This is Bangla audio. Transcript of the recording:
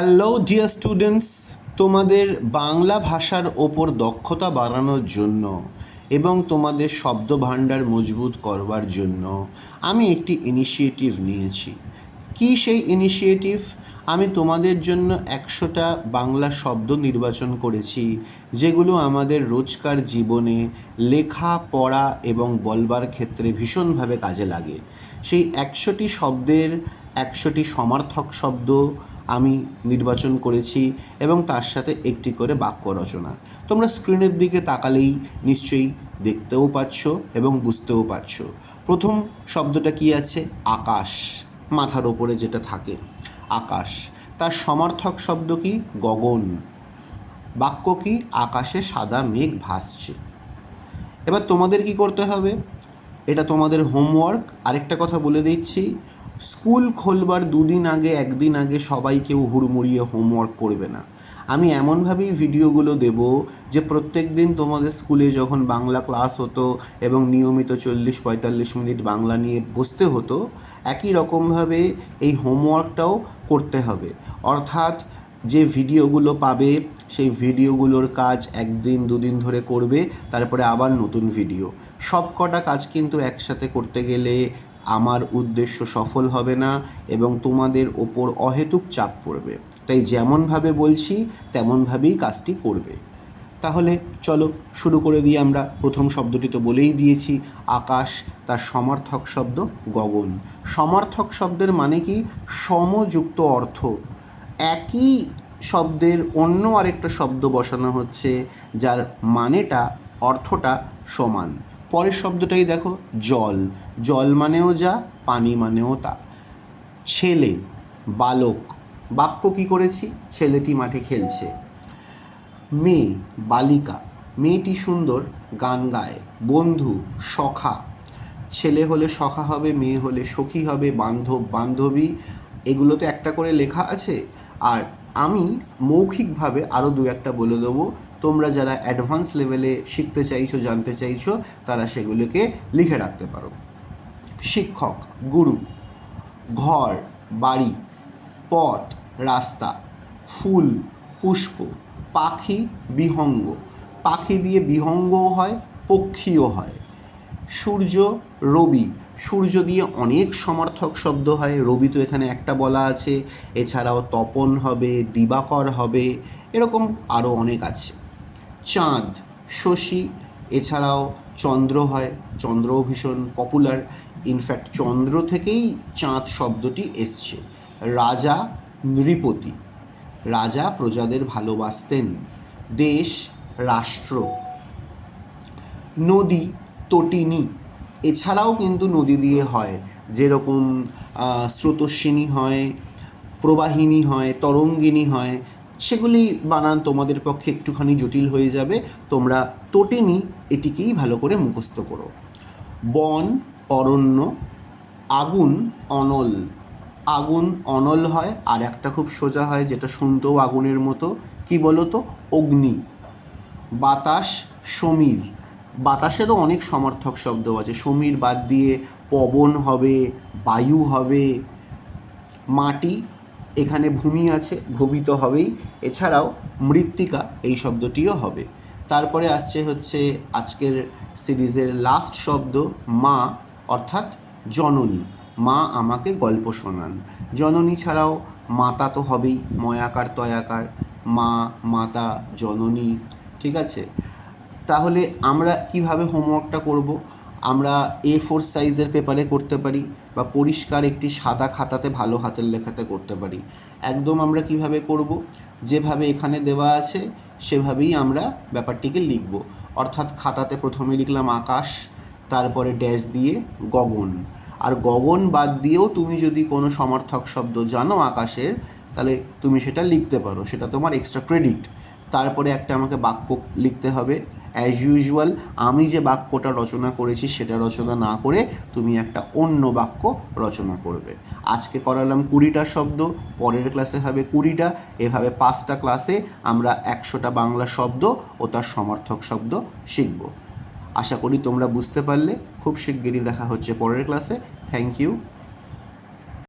হ্যালো ডিয়ার স্টুডেন্টস, তোমাদের বাংলা ভাষার ওপর দক্ষতা বাড়ানোর জন্য এবং তোমাদের শব্দভাণ্ডার মজবুত করবার জন্য আমি একটি ইনিশিয়েটিভ নিয়েছি। কি সেই ইনিশিয়েটিভ? আমি তোমাদের জন্য 100টা বাংলা শব্দ নির্বাচন করেছি, যেগুলো আমাদের রোজকার জীবনে লেখা, পড়া এবং বলবার ক্ষেত্রে ভীষণভাবে কাজে লাগে। সেই 100টি শব্দের 100টি সমার্থক শব্দ আমি নির্বাচন করেছি এবং তার সাথে একটি করে বাক্য রচনা। তোমরা স্ক্রিনের দিকে তাকালেই নিশ্চয়ই দেখতেও পাচ্ছ এবং বুঝতেও পারছো। প্রথম শব্দটা কি আছে? আকাশ। মাথার ওপরে যেটা থাকে আকাশ। তার সমার্থক শব্দ কি? গগন। বাক্য কি? আকাশে সাদা মেঘ ভাসছে। এবার তোমাদের কি করতে হবে? এটা তোমাদের হোমওয়ার্ক। আরেকটা কথা বলে দিচ্ছি, স্কুল খোলবার 2 দিন আগে 1 দিন আগে সবাই কেউ হুড়মুড়িয়ে হোমওয়ার্ক করবে না। আমি এমনভাবেই ভিডিওগুলো দেব যে প্রত্যেক দিন তোমাদের স্কুলে যখন বাংলা ক্লাস হতো এবং নিয়মিত 40-45 মিনিট বাংলা নিয়ে বসতে হতো, একই রকমভাবে এই হোমওয়ার্কটাও করতে হবে। অর্থাৎ যে ভিডিওগুলো পাবে সেই ভিডিওগুলোর কাজ 1 দিন 2 দিন ধরে করবে, তারপরে আবার নতুন ভিডিও। সব কটা কাজ কিন্তু একসাথে করতে গেলে আমার উদ্দেশ্য সফল হবে না এবং তোমাদের ওপর অহেতুক চাপ পড়বে। তাই যেমনভাবে বলছি তেমনভাবেই কাজটি করবে। তাহলে চলো শুরু করে দিই আমরা। প্রথম শব্দটি তো বলেই দিয়েছি, আকাশ। তার সমার্থক শব্দ গগন। সমার্থক শব্দের মানে কি? সমযুক্ত অর্থ। একই শব্দের অন্য আরেকটা শব্দ বসানো হচ্ছে যার মানেটা, অর্থটা সমান। পরের শব্দটাই দেখো, জল। জল মানেও যা, পানি মানেও তা। ছেলে, বালক। বাক্য কি করেছি? ছেলেটি মাঠে খেলছে। মেয়ে, বালিকা। মেয়েটি সুন্দর, গান গায়। বন্ধু, সখা। ছেলে হলে সখা হবে, মেয়ে হলে সখী হবে, বান্ধব, বান্ধবী। এগুলো তো একটা করে লেখা আছে। আর আমি মৌখিকভাবে আরও 2-1টা বলে দেবো। তোমরা যারা অ্যাডভান্স লেভেলে শিখতে চাইছো, জানতে চাইছো, তারা সেগুলোকে লিখে রাখতে পারো। শিক্ষক, গুরু। ঘর, বাড়ি। পথ, রাস্তা। ফুল, পুষ্প। পাখি, বিহঙ্গ। পাখি দিয়ে বিহঙ্গও হয়, পক্ষীও হয়। সূর্য, রবি। সূর্য দিয়ে অনেক সমার্থক শব্দ হয়, রবি তো এখানে একটা বলা আছে। এছাড়াও তপন হবে, দিবাকর হবে, এরকম আরও অনেক আছে। চাঁদ, শশী। এছাড়াও চন্দ্র হয়, চন্দ্রও ভীষণ পপুলার। ইনফ্যাক্ট চন্দ্র থেকেই চাঁদ শব্দটি এসছে। রাজা, নৃপতি। রাজা প্রজাদের ভালোবাসতেন। দেশ, রাষ্ট্র। নদী, তটিনী। এছাড়াও কিন্তু নদী দিয়ে হয়, যেরকম স্রোতস্বিনী হয়, প্রবাহিনী হয়, তরঙ্গিনী হয়। সেগুলি বানান তোমাদের পক্ষে একটুখানি জটিল হয়ে যাবে। তোমরা তটিনী এটিকেই ভালো করে মুখস্থ করো। বন, অরণ্য। আগুন, অনল। আগুন অনল হয়, আর একটা খুব সোজা হয় যেটা শুনতেও আগুনের মতো, কি বলো তো? অগ্নি। বাতাস, সমীর। বাতাসেরও অনেক সমার্থক শব্দ আছে। সমীর বাদ দিয়ে পবন হবে, বায়ু হবে। মাটি, এখানে ভূমি আছে, ভূমি তো হবেই। এছাড়াও মৃত্তিকা এই শব্দটিও হবে। তারপরে আসছে হচ্ছে আজকের সিরিজের লাস্ট শব্দ, মা, অর্থাৎ জননী। মা আমাকে গল্প শোনান। জননী ছাড়াও মাতা তো হবেই, ময়াকার তয়াকার। মা, মাতা, জননী। ঠিক আছে? তাহলে আমরা কিভাবে হোমওয়ার্কটা করব? আমরা A4 সাইজের পেপারে করতে পারি, বা পরিষ্কার একটি সাদা খাতাতে ভালো হাতের লেখাতে করতে পারি। একদম আমরা কিভাবে করব? যেভাবে এখানে দেওয়া আছে সেভাবেই আমরা ব্যাপারটিকে লিখব। অর্থাৎ খাতাতে প্রথমে লিখলাম আকাশ, তারপরে ড্যাশ দিয়ে গগন। আর গগন বাদ দিয়েও তুমি যদি কোনো সমার্থক শব্দ জানো আকাশের, তাহলে তুমি সেটা লিখতে পারো, সেটা তোমার এক্সট্রা ক্রেডিট। তারপরে একটা আমাকে বাক্য লিখতে হবে। অ্যাজ ইউজুয়াল আমি যে বাক্যটা রচনা করেছি সেটা রচনা না করে তুমি একটা অন্য বাক্য রচনা করবে। আজকে করালাম 20টা শব্দ, পরের ক্লাসে হবে 20টা। এভাবে 5টা ক্লাসে আমরা 100টা বাংলা শব্দ ও তার সমার্থক শব্দ শিখব। আশা করি তোমরা বুঝতে পারলে। খুব শিগগিরই দেখা হচ্ছে পরের ক্লাসে। Thank you.